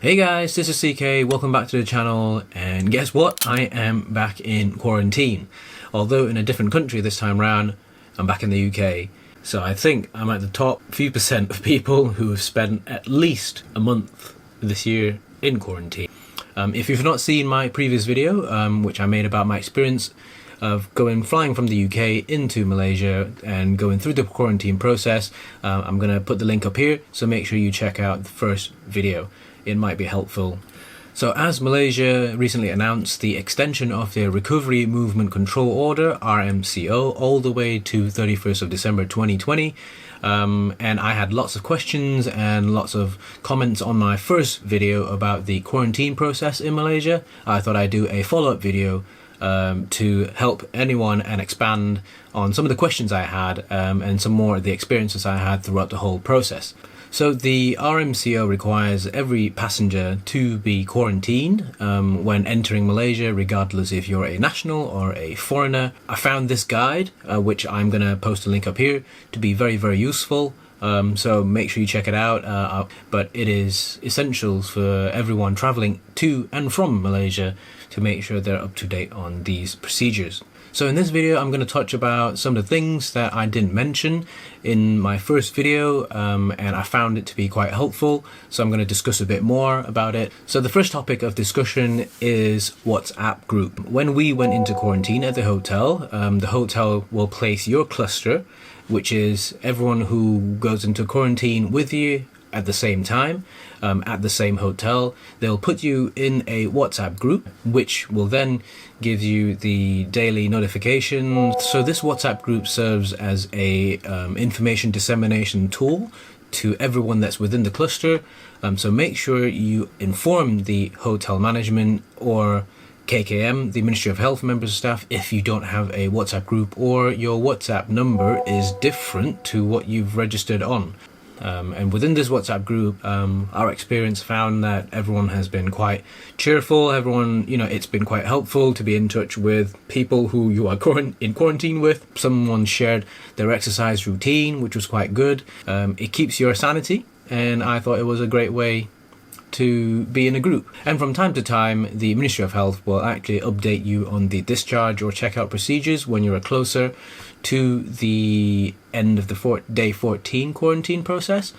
Hey guys, this is CK, welcome back to the channel, and guess what? I am back in quarantine. Although in a different country this time round, I'm back in the UK. So I think I'm at the top few percent of people who have spent at least a month this year in quarantine. If you've not seen my previous video, which I made about my experience of flying from the UK into Malaysia and going through the quarantine process, I'm going to put the link up here, so make sure you check out the first video. It might be helpful. So as Malaysia recently announced the extension of their Recovery Movement Control Order, RMCO, all the way to 31st of December 2020, and I had lots of questions and lots of comments on my first video about the quarantine process in Malaysia. I thought I'd do a follow-up video to help anyone and expand on some of the questions I had and some more of the experiences I had throughout the whole process. So the RMCO requires every passenger to be quarantined when entering Malaysia, regardless if you're a national or a foreigner. I found this guide, which I'm going to post a link up here, to be very, very useful. So make sure you check it out. But it is essential for everyone traveling to and from Malaysia to make sure they're up to date on these procedures. So in this video, I'm going to touch about some of the things that I didn't mention in my first video, and I found it to be quite helpful. So I'm going to discuss a bit more about it. So the first topic of discussion is WhatsApp group. When we went into quarantine at the hotel will place your cluster, which is everyone who goes into quarantine with you at the same time, at the same hotel. They'll put you in a WhatsApp group, which will then give you the daily notification. So this WhatsApp group serves as a information dissemination tool to everyone that's within the cluster. So make sure you inform the hotel management or KKM, the Ministry of Health members of staff, if you don't have a WhatsApp group or your WhatsApp number is different to what you've registered on. And within this WhatsApp group, our experience found that everyone has been quite cheerful. Everyone, it's been quite helpful to be in touch with people who you are in quarantine with. Someone shared their exercise routine, which was quite good. It keeps your sanity, and I thought it was a great way to be in a group. And from time to time, the Ministry of Health will actually update you on the discharge or checkout procedures when you're closer to the end of the day 14 quarantine process.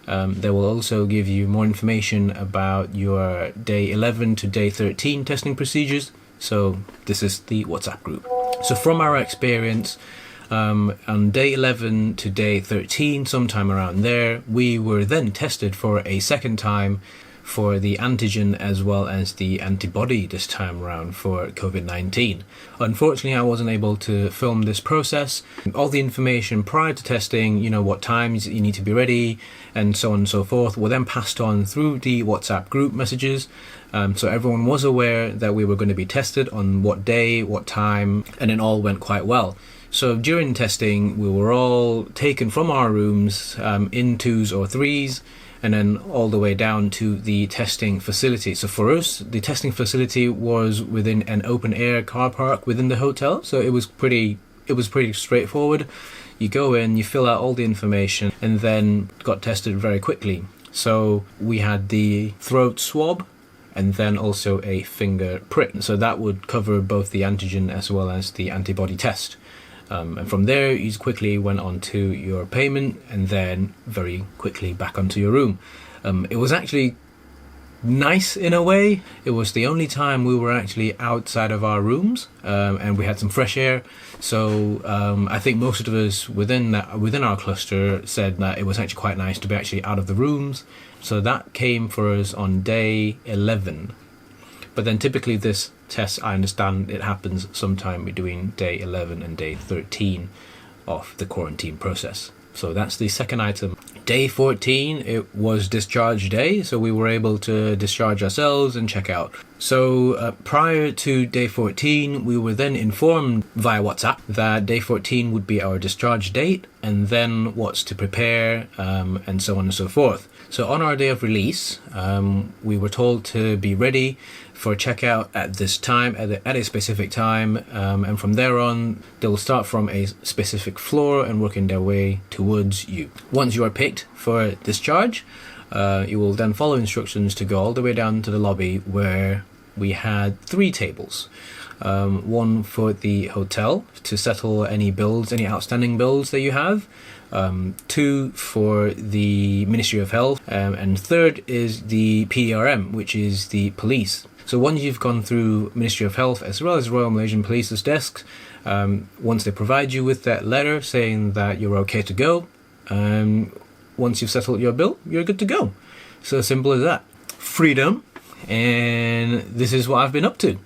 They will also give you more information about your day 11 to day 13 testing procedures. So this is the WhatsApp group. So from our experience, on day 11 to day 13, sometime around there, we were then tested for a second time for the antigen as well as the antibody this time around for COVID-19. Unfortunately, I wasn't able to film this process. All the information prior to testing, what times you need to be ready and so on and so forth, were then passed on through the WhatsApp group messages. So everyone was aware that we were going to be tested on what day, what time, and it all went quite well. So during testing, we were all taken from our rooms in twos or threes, and then all the way down to the testing facility. So for us, the testing facility was within an open air car park within the hotel. So it was pretty straightforward. You go in, you fill out all the information, and then got tested very quickly. So we had the throat swab and then also a finger prick. So that would cover both the antigen as well as the antibody test. And from there, you quickly went on to your payment and then very quickly back onto your room. It was actually nice in a way. It was the only time we were actually outside of our rooms, and we had some fresh air. So I think most of us within our cluster said that it was actually quite nice to be actually out of the rooms. So that came for us on day 11. But then typically this test, I understand it happens sometime between day 11 and day 13 of the quarantine process. So that's the second item. Day 14, it was discharge day, so we were able to discharge ourselves and check out. So prior to day 14, we were then informed via WhatsApp that day 14 would be our discharge date, and then what's to prepare, and so on and so forth. So on our day of release, we were told to be ready for checkout at this time, at a specific time, and from there on, they'll start from a specific floor and working their way towards you. Once you are picked for discharge, You will then follow instructions to go all the way down to the lobby where we had 3 tables. One for the hotel to settle any bills, any outstanding bills that you have. 2 for the Ministry of Health, and 3rd is the PDRM, which is the police. So once you've gone through Ministry of Health as well as Royal Malaysian Police's desks, once they provide you with that letter saying that you're okay to go, once you've settled your bill, you're good to go. So simple as that. Freedom, and this is what I've been up to.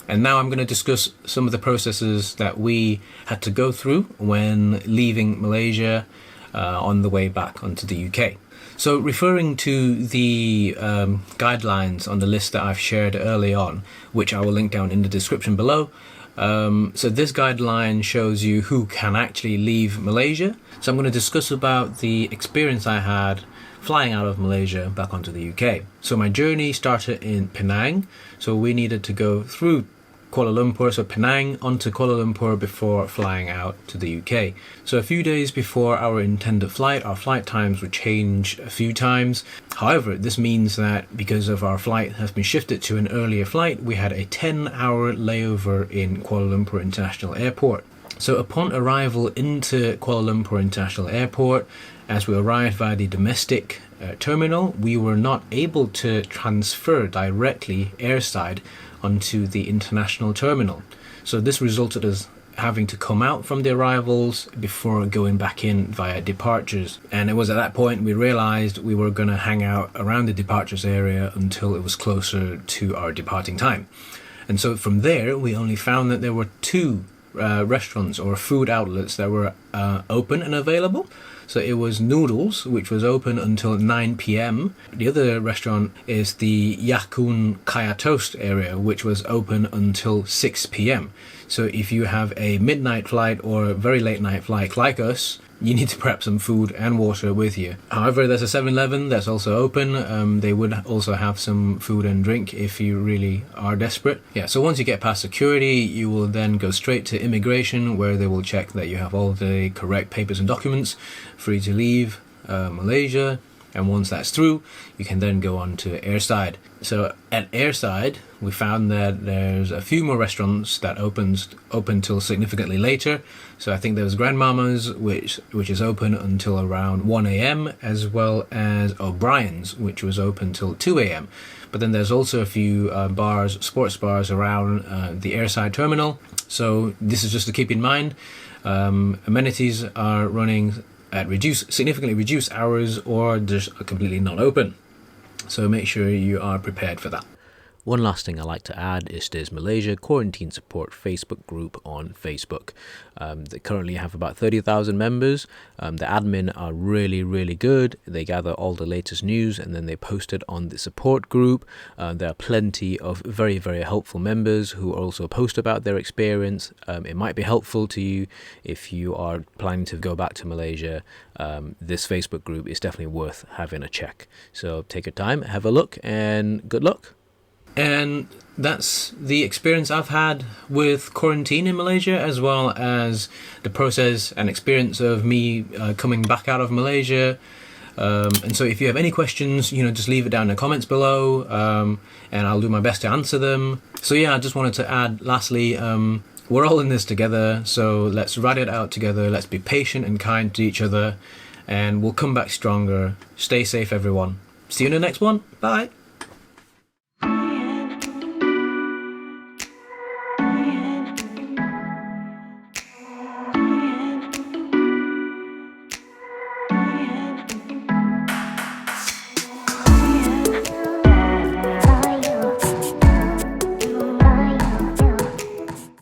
And now I'm going to discuss some of the processes that we had to go through when leaving Malaysia on the way back onto the UK. So referring to the guidelines on the list that I've shared early on, which I will link down in the description below. So this guideline shows you who can actually leave Malaysia. So I'm going to discuss about the experience I had flying out of Malaysia back onto the UK. So my journey started in Penang. So we needed to go through Kuala Lumpur, so Penang onto Kuala Lumpur before flying out to the UK. So a few days before our intended flight, our flight times would change a few times. However, this means that because of our flight has been shifted to an earlier flight, we had a 10-hour layover in Kuala Lumpur International Airport. So upon arrival into Kuala Lumpur International Airport, as we arrived via the domestic terminal, we were not able to transfer directly airside onto the international terminal. So this resulted us having to come out from the arrivals before going back in via departures. And it was at that point we realized we were going to hang out around the departures area until it was closer to our departing time. And so from there, we only found that there were 2 restaurants or food outlets that were open and available. So it was Noodles, which was open until 9 p.m. The other restaurant is the Yakun Kaya Toast area, which was open until 6 p.m. So if you have a midnight flight or a very late night flight like us, you need to prep some food and water with you. However, there's a 7-Eleven that's also open. They would also have some food and drink if you really are desperate. Yeah, so once you get past security, you will then go straight to immigration, where they will check that you have all the correct papers and documents for you to leave Malaysia. And once that's through, you can then go on to airside. So at airside, we found that there's a few more restaurants that open till significantly later. So I think there was Grandmama's, which is open until around 1 a.m, as well as O'Brien's, which was open till 2 a.m. But then there's also a few bars, sports bars around the airside terminal. So this is just to keep in mind. Amenities are running at significantly reduced hours, or just completely not open. So make sure you are prepared for that. One last thing I like to add is there's Malaysia Quarantine Support Facebook group on Facebook. They currently have about 30,000 members. The admin are really, really good. They gather all the latest news and then they post it on the support group. There are plenty of very, very helpful members who also post about their experience. It might be helpful to you if you are planning to go back to Malaysia. This Facebook group is definitely worth having a check. So take your time, have a look, and good luck. And that's the experience I've had with quarantine in Malaysia, as well as the process and experience of me coming back out of Malaysia. And so if you have any questions, just leave it down in the comments below, and I'll do my best to answer them. So yeah, I just wanted to add, lastly, we're all in this together, so let's ride it out together. Let's be patient and kind to each other, and we'll come back stronger. Stay safe, everyone. See you in the next one. Bye.